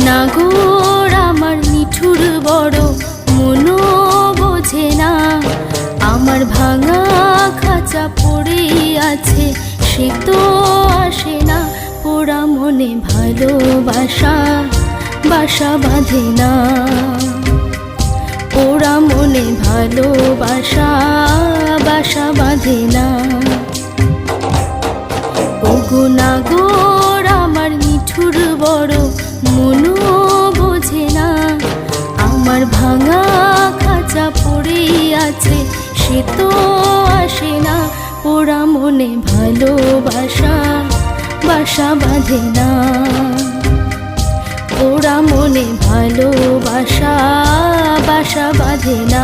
নাগর আমার নিঠুর বড়, মনো বোঝে না। আমার ভাঙা খাঁচা পড়ে আছে, সে তো আসে না। পোড়া মনে ভালোবাসা বাসা বাঁধে না। পোড়া মনে ভালোবাসা বাসা বাঁধে না। ওগো নাগর আমার নিঠুর বড়, মনো বোঝে না। আমার ভাঙা খাঁচা পড়ে আছে, সে তো আসে না। পোড়া মনে ভালোবাসা বাসা বাঁধে না। পোড়া মনে ভালোবাসা বাসা বাঁধে না।